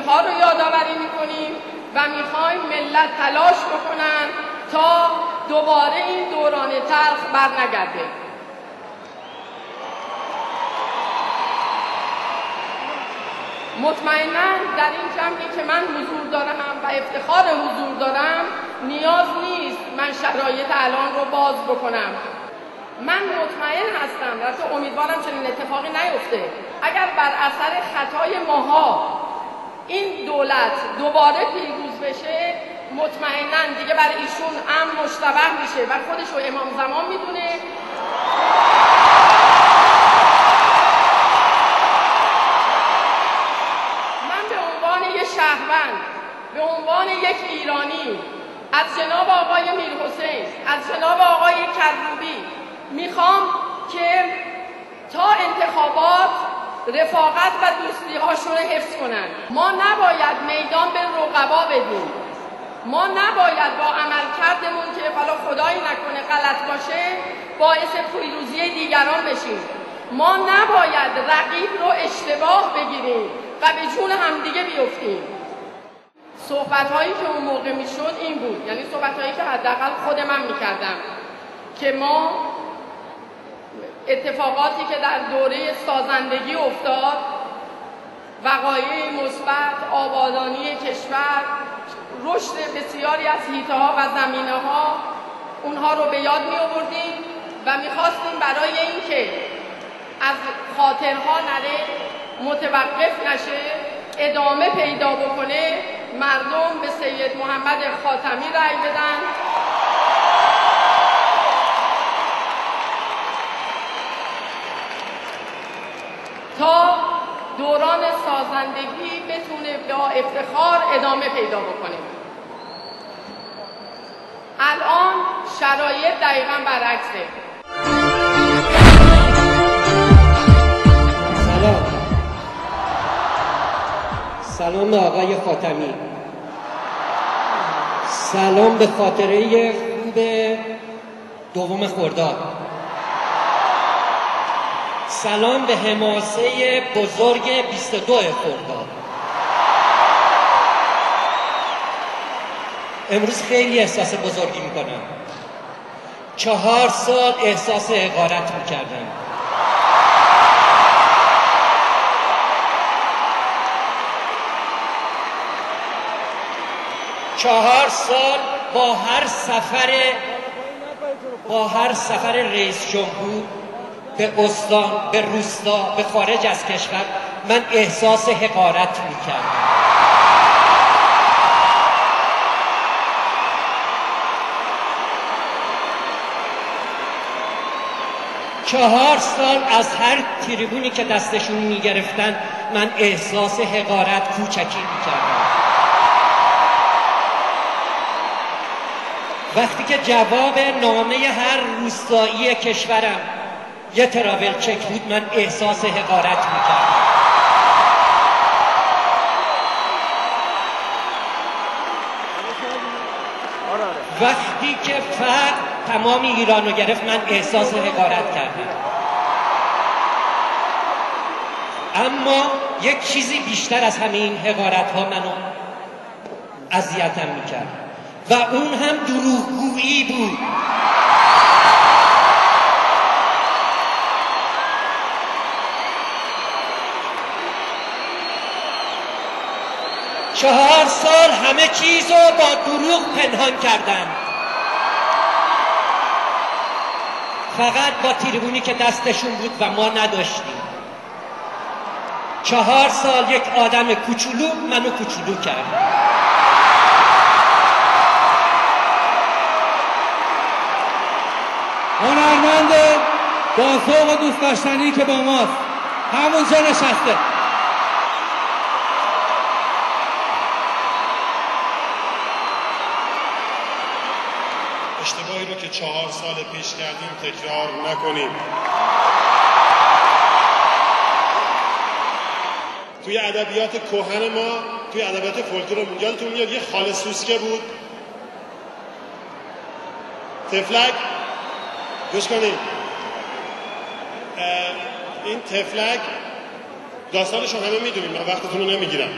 اینها رو یادآوری میکنیم و میخوایم ملت تلاش بکنن تا دوباره این دوران تلخ برنگرده. مطمئناً در این جمعی که من حضور دارم و افتخار حضور دارم نیاز نیست من شرایط الان رو باز بکنم. من مطمئن هستم و امیدوارم چنین اتفاقی نیفته. اگر بر اثر خطای ماها این دولت دوباره پیروز بشه، مطمئناً دیگه بر ایشون امن مشتبه میشه و خودش رو امام زمان میدونه. من به عنوان یک شهروند، به عنوان یک ایرانی، از جناب آقای میرحسین، از جناب آقای کروبی میخوام که تا انتخابات رفاقت و دوستی هاشون رو حفظ کنن. ما نباید میدان به رقبا بدیم. ما نباید با عملکردمون که حالا خدایی نکنه غلط باشه باعث پیروزی دیگران بشیم. ما نباید رقیب رو اشتباه بگیریم و به جون همدیگه بیفتیم. صحبت‌هایی که اون موقع میشد این بود، یعنی صحبت‌هایی که حداقل خود من میکردم که ما اتفاقاتی که در دوره سازندگی افتاد، وقایع مثبت، آبادانی کشور، رشد بسیاری از حیطه‌ها و زمینه‌ها، اونها رو به یاد می آوردیم و می‌خواستیم برای اینکه از خاطرها نره، متوقف نشه، ادامه پیدا بکنه، مردم به سید محمد خاتمی رأی بدن تا دوران سازندگی بتونه با افتخار ادامه پیدا بکنه. الان شرایط دقیقاً برعکسه. سلام به آقای خاتمی. سلام به خاطره خوب 2 خرداد. سلام به حماسه بزرگ 22 خرداد. امروز خیلی احساس بزرگی میکنم. 4 سال احساس حقارت میکردم. چهار سال با هر سفر رئیس جمهور به استان، به روستا، به خارج از کشور من احساس حقارت میکردم. چهار سال از هر تریبونی که دستشون میگرفتن من احساس حقارت، کوچکی میکردم. وقتی که جواب نامه هر روستایی کشورم یه تراول چک بود من احساس حقارت میکردم. وقتی که فقر تمام ایران رو گرفت من احساس حقارت کردم. اما یک چیزی بیشتر از همه این حقارت ها منو اذیتم میکرد و اون هم دروغگویی بود. چهار سال همه چیز رو با دروغ پنهان کردن. فقط با تریبونی که دستشون بود و ما نداشتیم. 4 سال یک آدم کوچولو منو کوچولو کرد. هنرمند با ذوق و دوست داشتنی که با ماست همونجا نشسته. اشتباهی رو که 4 سال پیش کردیم تکرار نکنیم. توی ادبیات کهن ما، توی ادبیات فولکلور یادتون میاد یه خاله سوسکه بود. تفلک گوش کنید. این تفلک داستانشو همه میدونیم، من وقتتون رو نمیگیرم.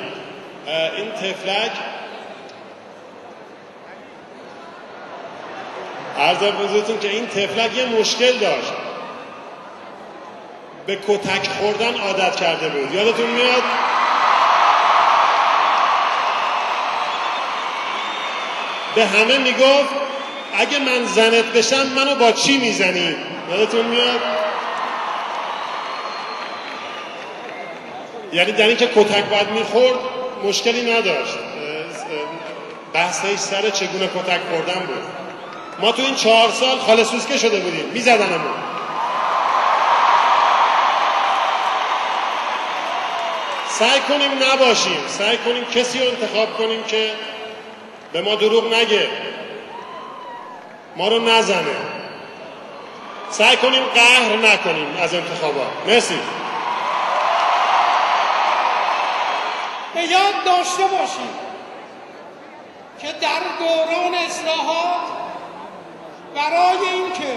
این تفلک عرض بزرگتون که این تفلک یه مشکل داشت، به کتک خوردن عادت کرده بود. یادتون میاد؟ به همه میگفت اگه من زنت بشم منو با چی میزنی؟ یادتون میاد؟ یعنی در این که کتک باید میخورد مشکلی نداشت، بحثش سر چگونه کتک خوردن بود. ما تو این 4 سال خاله سوسکه شده بودیم، میزدنمون. سعی کنیم نباشیم، سعی کنیم کسی رو انتخاب کنیم که به ما دروغ نگه، ما رو نزنه. سعی کنیم قهر نکنیم از انتخابات. مرسی. به یاد داشته باشیم که در دوران اصلاحات برای اینکه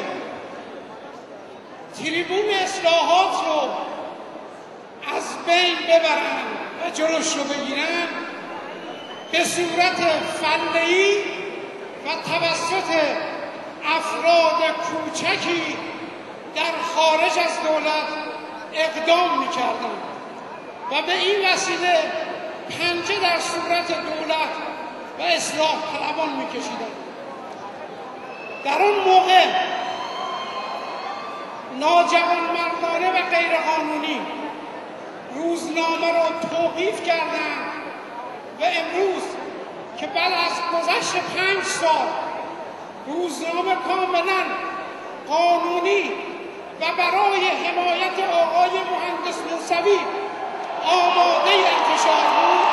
تریبون اصلاحات رو از بین ببرن و جلوش رو بگیرن، به صورت فنی و توسط افراد کوچکی در خارج از دولت اقدام می‌کردن و به این وسیله پنجه در صورت دولت و اصلاح طلبان می‌کشیدن. در اون موقع ناجوانمردانه و غیرقانونی روزنامه رو توقیف کردند و امروز که بعد از گذشت 5 سال روزنامه کاملا قانونی و برای حمایت آقای مهندس موسوی آماده انتشار بود،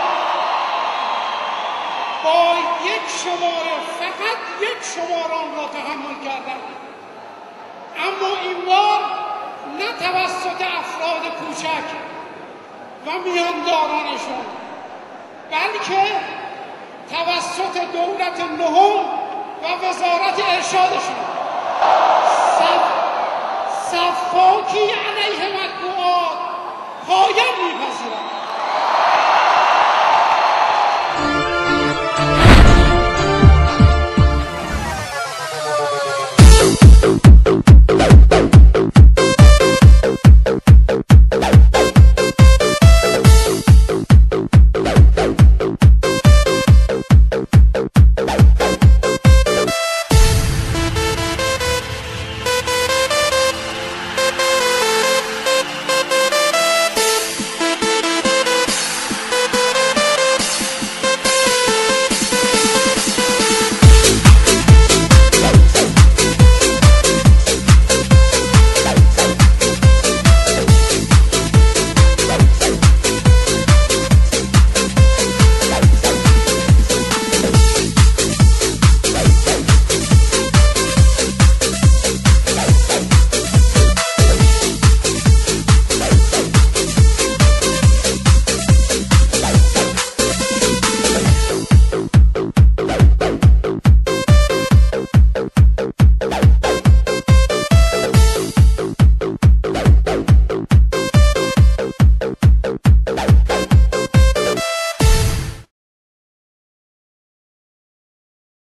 با یک شماره، فقط یک شماره آن را تحمل کردند. اما این بار نه توسط افراد کوچک و میاندارانشون، بلکه توسط دولت نهم و وزارت ارشادشون صفاکی علیه مطبوعات پایان می‌پذیرند.